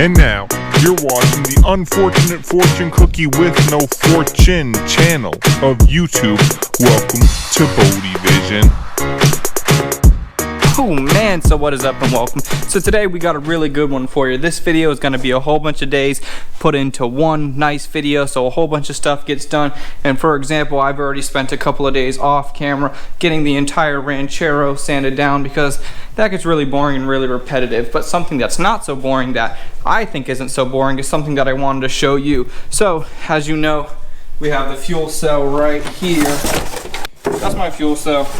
And now, you're watching the Unfortunate Fortune Cookie with No Fortune channel of YouTube. Welcome to BodeVision. Oh man, so what is up and welcome. So today we got a really good one for you. This video is going to be a whole bunch of days put into one nice video, so a whole bunch of stuff gets done. And for example, I've already spent a couple of days off camera getting the entire Ranchero sanded down because that gets really boring and really repetitive. But something that's not so boring, that I think isn't so boring, is something that I wanted to show you. So as you know, we have the fuel cell right here. That's my fuel cell.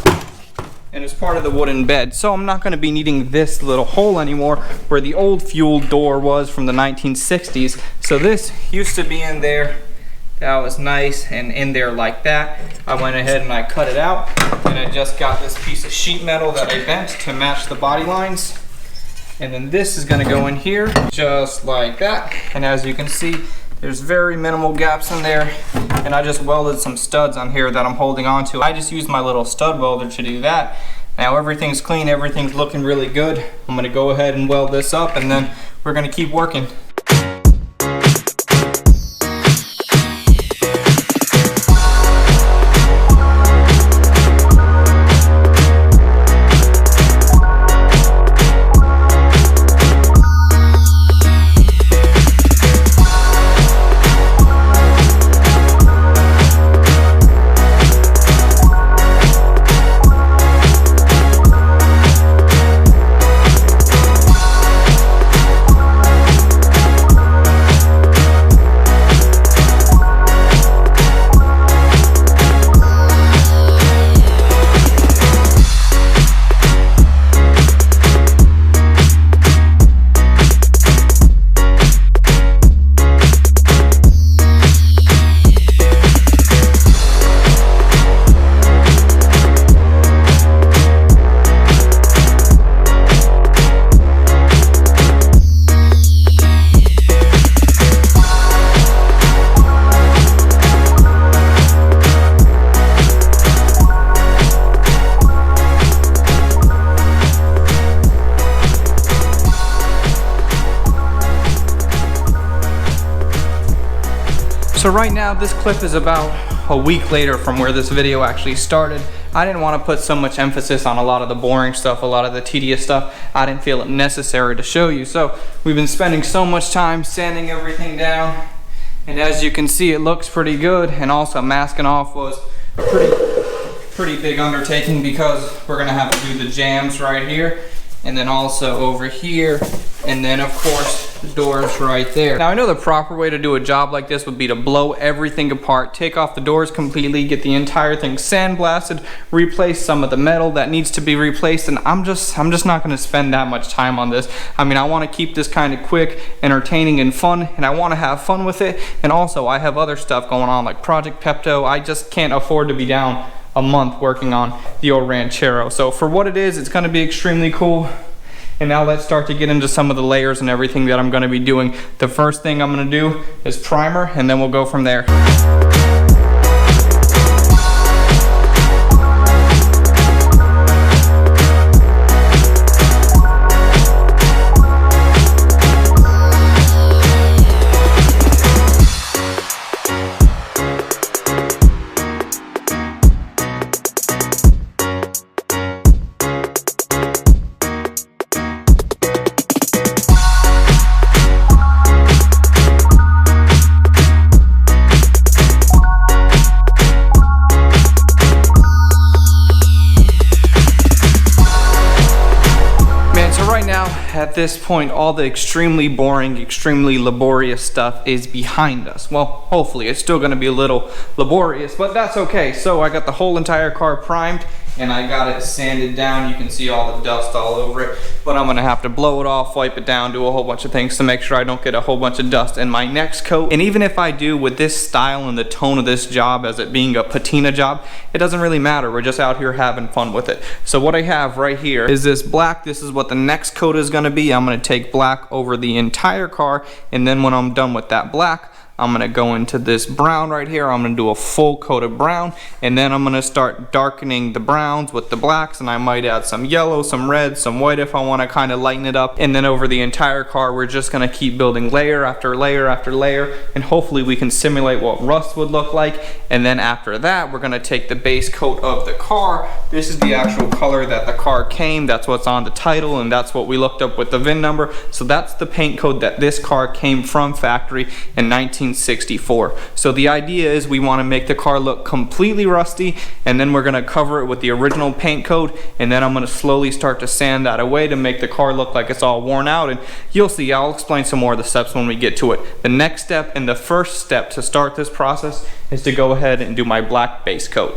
And it's part of the wooden bed, so I'm not going to be needing this little hole anymore where the old fuel door was from the 1960s. So this used to be in there. That was nice and in there like that. I went ahead and I cut it out, and I just got this piece of sheet metal that I bent to match the body lines. And then this is going to go in here just like that. And as you can see, there's very minimal gaps in there, and I just welded some studs on here that I'm holding on to. I just used my little stud welder to do that. Now everything's clean, everything's looking really good. I'm gonna go ahead and weld this up, and then we're gonna keep working. So right now this clip is about a week later from where this video actually started. I didn't want to put so much emphasis on a lot of the boring stuff, a lot of the tedious stuff. I didn't feel it necessary to show you. So we've been spending so much time sanding everything down, and as you can see, it looks pretty good. And also masking off was a pretty big undertaking because we're gonna have to do the jambs right here, and then also over here, and then of course the doors right there. Now I know the proper way to do a job like this would be to blow everything apart, take off the doors completely, get the entire thing sandblasted, replace some of the metal that needs to be replaced, and I'm just not going to spend that much time on this. I mean, I want to keep this kind of quick, entertaining, and fun, and I want to have fun with it. And also I have other stuff going on like Project Pepto. I just can't afford to be down a month working on the old Ranchero. So for what it is, it's going to be extremely cool. And now let's start to get into some of the layers and everything that I'm going to be doing. The first thing I'm going to do is primer, and then we'll go from there. At this point, all the extremely boring, extremely laborious stuff is behind us. Well, hopefully. It's still going to be a little laborious, but that's okay. So I got the whole entire car primed, and I got it sanded down. You can see all the dust all over it, but I'm going to have to blow it off, wipe it down, do a whole bunch of things to make sure I don't get a whole bunch of dust in my next coat. And even if I do, with this style and the tone of this job as it being a patina job, it doesn't really matter. We're just out here having fun with it. So what I have right here is this black. This is what the next coat is going to be. I'm going to take black over the entire car, and then when I'm done with that black, I'm gonna go into this brown right here. I'm gonna do a full coat of brown, and then I'm gonna start darkening the browns with the blacks, and I might add some yellow, some red, some white if I wanna kind of lighten it up. And then over the entire car, we're just gonna keep building layer after layer after layer, and hopefully we can simulate what rust would look like. And then after that, we're gonna take the base coat of the car. This is the actual color that the car came. That's what's on the title, and that's what we looked up with the VIN number. So that's the paint code that this car came from factory in 1964. So the idea is we want to make the car look completely rusty, and then we're going to cover it with the original paint code, and then I'm going to slowly start to sand that away to make the car look like it's all worn out. And you'll see, I'll explain some more of the steps when we get to it. The next step and the first step to start this process is to go ahead and do my black base coat.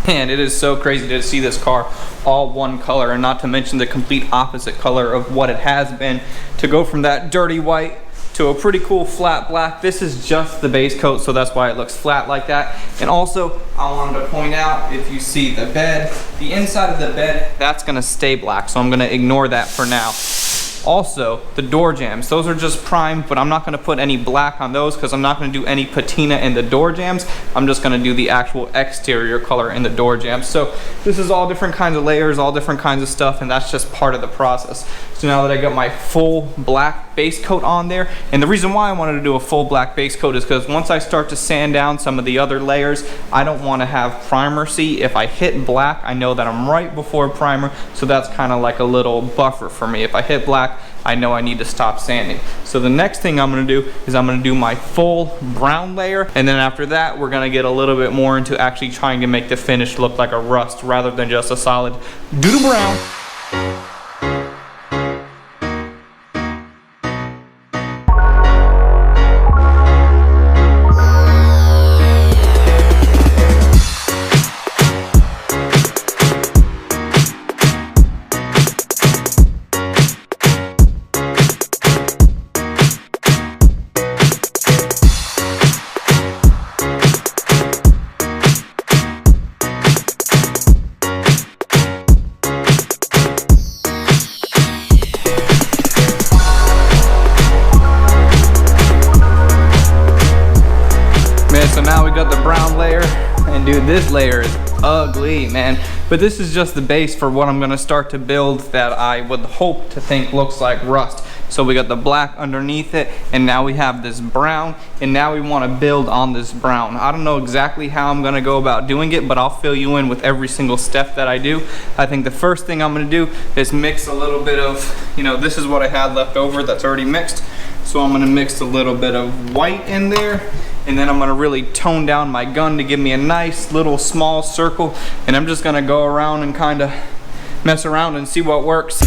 Man, it is so crazy to see this car all one color, and not to mention the complete opposite color of what it has been, to go from that dirty white to a pretty cool flat black. This is just the base coat, so that's why it looks flat like that. And also, I wanted to point out, if you see the bed, the inside of the bed, that's gonna stay black, so I'm gonna ignore that for now. Also, the door jambs, those are just primed, but I'm not gonna put any black on those because I'm not gonna do any patina in the door jambs. I'm just gonna do the actual exterior color in the door jambs. So this is all different kinds of layers, all different kinds of stuff, and that's just part of the process. So now that I got my full black base coat on there, and the reason why I wanted to do a full black base coat is because once I start to sand down some of the other layers, I don't wanna have primer. See, if I hit black, I know that I'm right before primer, so that's kind of like a little buffer for me. If I hit black, I know I need to stop sanding. So the next thing I'm gonna do is I'm gonna do my full brown layer, and then after that we're gonna get a little bit more into actually trying to make the finish look like a rust rather than just a solid doodle brown. So now we got the brown layer, and dude, this layer is ugly, man. But this is just the base for what I'm gonna start to build that I would hope to think looks like rust. So we got the black underneath it, and now we have this brown, and now we wanna build on this brown. I don't know exactly how I'm gonna go about doing it, but I'll fill you in with every single step that I do. I think the first thing I'm gonna do is mix a little bit of, this is what I had left over that's already mixed. So I'm gonna mix a little bit of white in there, and then I'm gonna really tone down my gun to give me a nice little small circle, and I'm just gonna go around and kind of mess around and see what works.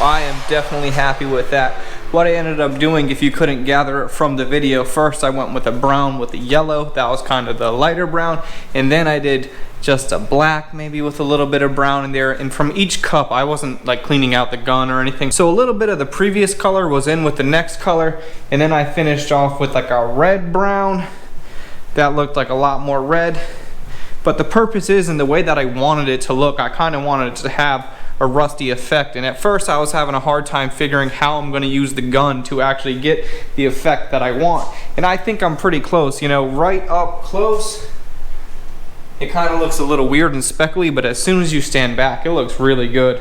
I am definitely happy with that. What I ended up doing, if you couldn't gather it from the video, first I went with a brown with a yellow. That was kind of the lighter brown. And then I did just a black, maybe with a little bit of brown in there. And from each cup, I wasn't like cleaning out the gun or anything. So a little bit of the previous color was in with the next color. And then I finished off with like a red brown. That looked like a lot more red. But the purpose is, and the way that I wanted it to look, I kind of wanted it to have a rusty effect. And at first I was having a hard time figuring how I'm going to use the gun to actually get the effect that I want. And I think I'm pretty close. You know, right up close, it kind of looks a little weird and speckly, but as soon as you stand back, it looks really good.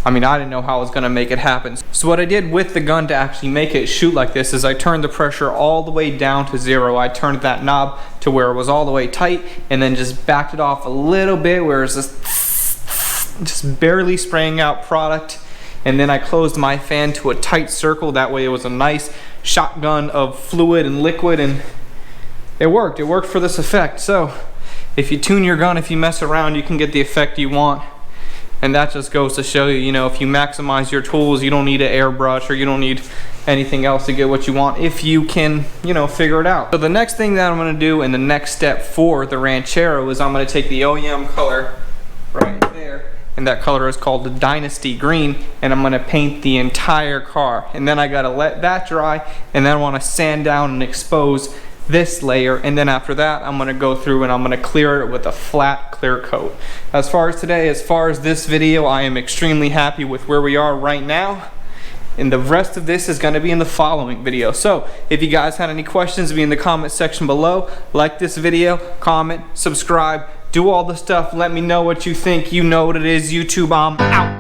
I mean, I didn't know how I was going to make it happen. So what I did with the gun to actually make it shoot like this is I turned the pressure all the way down to 0. I turned that knob to where it was all the way tight, and then just backed it off a little bit where it's just barely spraying out product. And then I closed my fan to a tight circle. That way it was a nice shotgun of fluid and liquid, and it worked. It worked for this effect. So if you tune your gun, if you mess around, you can get the effect you want. And that just goes to show you, you know, if you maximize your tools, you don't need an airbrush or you don't need anything else to get what you want if you can, you know, figure it out. So the next thing that I'm going to do, and the next step for the Ranchero, is I'm going to take the OEM color right there, and that color is called the Dynasty Green, and I'm going to paint the entire car. And then I got to let that dry, and then I want to sand down and expose this layer, and then after that I'm going to go through and I'm going to clear it with a flat clear coat. As far as today, as far as this video, I am extremely happy with where we are right now, and the rest of this is going to be in the following video. So if you guys had any questions, be in the comment section below. Like this video, comment, subscribe, do all the stuff. Let me know what you think. You know what it is. YouTube, I'm out.